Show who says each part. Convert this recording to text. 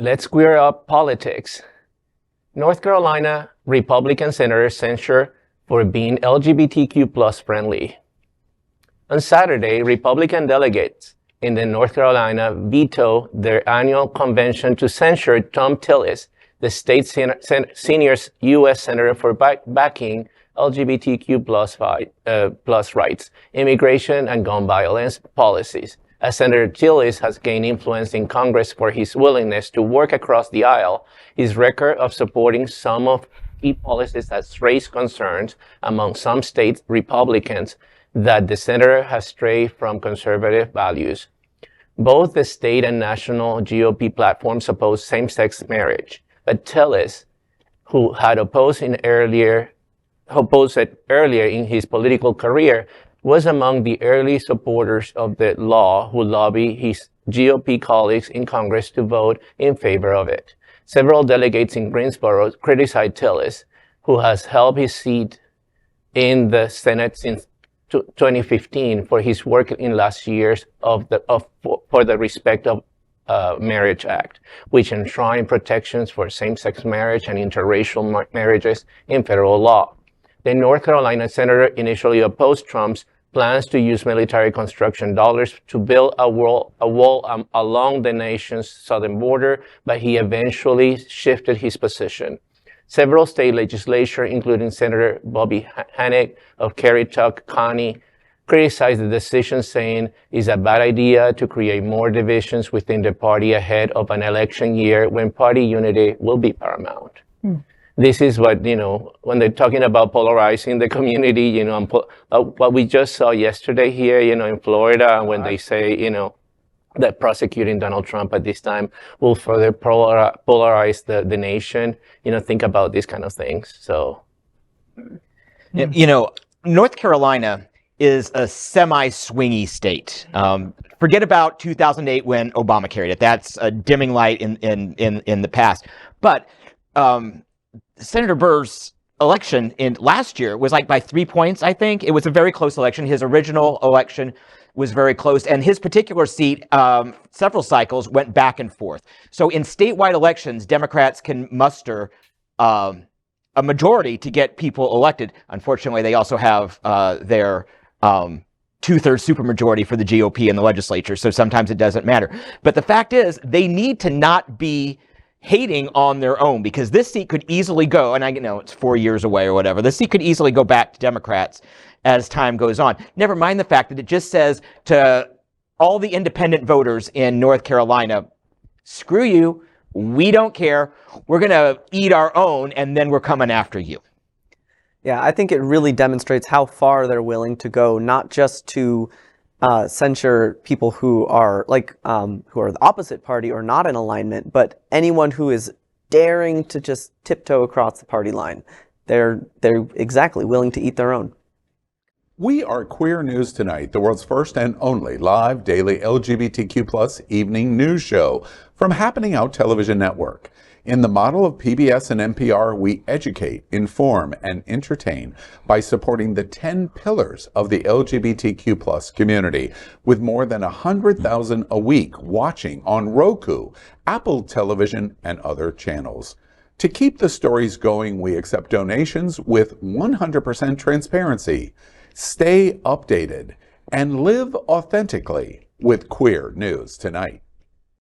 Speaker 1: let's queer up politics. North Carolina Republican Senator Censure for being LGBTQ plus friendly. On Saturday, Republican delegates in the North Carolina vetoed their annual convention to censure Thom Tillis, the state's senior U.S. senator for backing LGBTQ plus rights, immigration, and gun violence policies, as Senator Tillis has gained influence in Congress for his willingness to work across the aisle. His record of supporting some of key policies has raised concerns among some state Republicans that the senator has strayed from conservative values. Both the state and national GOP platforms oppose same-sex marriage, but Tillis, who had opposed it earlier in his political career, was among the early supporters of the law who lobbied his GOP colleagues in Congress to vote in favor of it. Several delegates in Greensboro criticized Tillis, who has held his seat in the Senate since 2015 for his work in last year's for the Respect of Marriage Act, which enshrined protections for same-sex marriage and interracial marriages in federal law. The North Carolina senator initially opposed Trump's plans to use military construction dollars to build a wall along the nation's southern border, but he eventually shifted his position. Several state legislatures, including Senator Bobby Hanig of Currituck County, criticized the decision, saying it's a bad idea to create more divisions within the party ahead of an election year when party unity will be paramount. This is what, when they're talking about polarizing the community, what we just saw yesterday here, in Florida, when they say, that prosecuting Donald Trump at this time will further polarize the nation, think about these kind of things. So,
Speaker 2: North Carolina is a semi-swingy state. Forget about 2008 when Obama carried it. That's a dimming light in the past. But Senator Burr's election in last year was like by 3 points, I think. It was a very close election. His original election was very close, and his particular seat, several cycles, went back and forth. So in statewide elections, Democrats can muster a majority to get people elected. Unfortunately, they also have their two-thirds supermajority for the GOP in the legislature, so sometimes it doesn't matter. But the fact is, they need to not be hating on their own, because this seat could easily go, and I know it's 4 years away or whatever, this seat could easily go back to Democrats as time goes on. Never mind the fact that it just says to all the independent voters in North Carolina, screw you, we don't care, we're going to eat our own, and then we're coming after you.
Speaker 3: Yeah, I think it really demonstrates how far they're willing to go, not just to censure people who are the opposite party or not in alignment, but anyone who is daring to just tiptoe across the party line. They're exactly willing to eat their own.
Speaker 4: We are Queer News Tonight, the world's first and only live daily LGBTQ+ evening news show from Happening Out Television Network. In the model of PBS and NPR, we educate, inform, and entertain by supporting the 10 pillars of the LGBTQ+ community, with more than 100,000 a week watching on Roku, Apple Television, and other channels. To keep the stories going, we accept donations with 100% transparency. Stay updated and live authentically with Queer News Tonight.